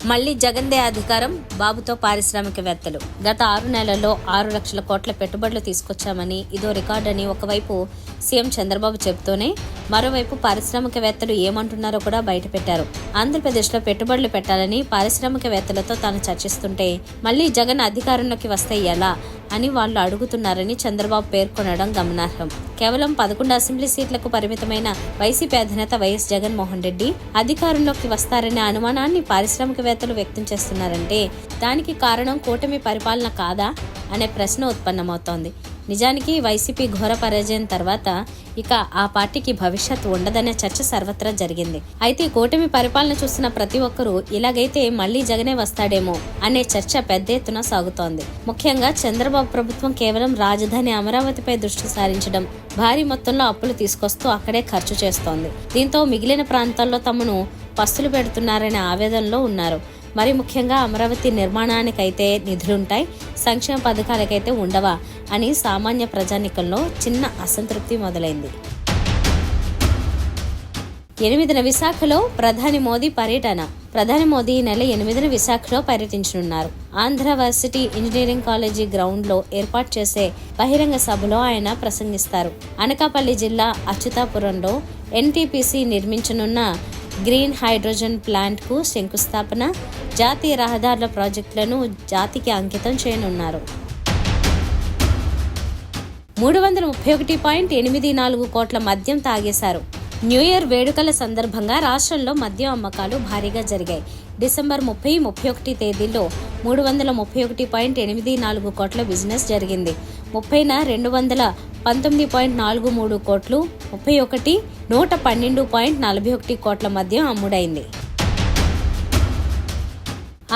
మళ్లీ జగన్దే అధికారం, బాబుతో పారిశ్రామికవేత్తలు. గత 6 నెలల్లో 6 లక్షల కోట్ల పెట్టుబడులు తీసుకొచ్చామని, ఇదో రికార్డని ఒకవైపు సీఎం చంద్రబాబు చెబుతూనే మరోవైపు పారిశ్రామికవేత్తలు ఏమంటున్నారో కూడా బయటపెట్టారు. ఆంధ్రప్రదేశ్లో పెట్టుబడులు పెట్టాలని పారిశ్రామికవేత్తలతో తాను చర్చిస్తుంటే మళ్లీ జగన్ అధికారంలోకి వస్తే ఎలా అని వాళ్ళు అడుగుతున్నారని చంద్రబాబు పేర్కొనడం గమనార్హం. కేవలం 11 అసెంబ్లీ సీట్లకు పరిమితమైన వైసీపీ అధినేత వైఎస్ జగన్మోహన్ రెడ్డి అధికారంలోకి వస్తారనే అనుమానాన్ని పారిశ్రామికవేత్తలు వ్యక్తం చేస్తున్నారంటే దానికి కారణం కూటమి పరిపాలన కాదా అనే ప్రశ్న ఉత్పన్నమవుతోంది. నిజానికి వైసీపీ ఘోర పరాజయం తర్వాత ఇక ఆ పార్టీకి భవిష్యత్తు ఉండదనే చర్చ సర్వత్రా జరిగింది. అయితే కూటమి పరిపాలన చూస్తున్న ప్రతి ఒక్కరూ ఇలాగైతే మళ్లీ జగనే వస్తాడేమో అనే చర్చ పెద్ద ఎత్తున సాగుతోంది. ముఖ్యంగా చంద్రబాబు ప్రభుత్వం కేవలం రాజధాని అమరావతిపై దృష్టి సారించడం, భారీ మొత్తంలో అప్పులు తీసుకొస్తూ అక్కడే ఖర్చు చేస్తోంది. దీంతో మిగిలిన ప్రాంతాల్లో తమను పస్తులు పెడుతున్నారనే ఆవేదనలో ఉన్నారు. మరి ముఖ్యంగా అమరావతి నిర్మాణానికైతే నిధులుంటాయి, సంక్షేమ పథకాలకైతే ఉండవా అని సామాన్య ప్రజానీకంలో చిన్న అసంతృప్తి మొదలైంది. 8న విశాఖలో ప్రధాని మోదీ పర్యటన. ప్రధాని మోదీ ఈ నెల 8న విశాఖలో పర్యటించనున్నారు. ఆంధ్ర వర్సిటీ ఇంజనీరింగ్ కాలేజీ గ్రౌండ్లో ఏర్పాటు చేసే బహిరంగ సభలో ఆయన ప్రసంగిస్తారు. అనకాపల్లి జిల్లా అచ్యుతాపురంలో ఎన్టీపీసీ నిర్మించనున్న గ్రీన్ హైడ్రోజన్ ప్లాంట్కు శంకుస్థాపన, జాతీయ రహదారుల ప్రాజెక్టులను జాతికి అంకితం చేయనున్నారు. 331.84 కోట్ల మద్యం తాగేశారు. న్యూ ఇయర్ వేడుకల సందర్భంగా రాష్ట్రంలో మద్యం అమ్మకాలు భారీగా జరిగాయి. డిసెంబర్ 30, 31 తేదీల్లో 331.84 కోట్ల బిజినెస్ జరిగింది. 30న 219.43 కోట్లు, 31 112.41 కోట్ల మద్యం అమ్ముడైంది.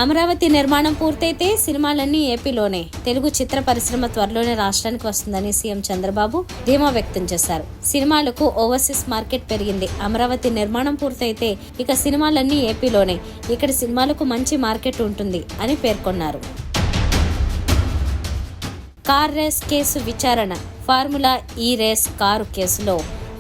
అమరావతి నిర్మాణం పూర్తయితే సినిమాలన్నీ ఏపీలోనే. తెలుగు చిత్ర పరిశ్రమ త్వరలోనే రాష్ట్రానికి వస్తుందని సీఎం చంద్రబాబు ధీమా వ్యక్తం చేశారు. సినిమాలకు ఓవర్సీస్ మార్కెట్ పెరిగింది. అమరావతి నిర్మాణం పూర్తయితే ఇక సినిమాలన్నీ ఏపీలోనే. ఇక్కడ సినిమాలకు మంచి మార్కెట్ ఉంటుంది అని పేర్కొన్నారు. కార్ రేస్ కేసు విచారణ. ఫార్ములా ఈ రేస్ కారు కేసులో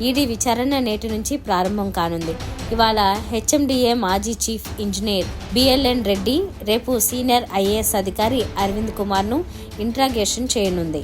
ఈడీ విచారణ నేటి నుంచి ప్రారంభం కానుంది. ఇవాళ హెచ్ఎండిఏ మాజీ చీఫ్ ఇంజనీర్ బిఎల్ఎన్ రెడ్డి, రేపు సీనియర్ ఐఏఎస్ అధికారి అరవింద్ కుమార్ను ఇంట్రాగేషన్ చేయనుంది.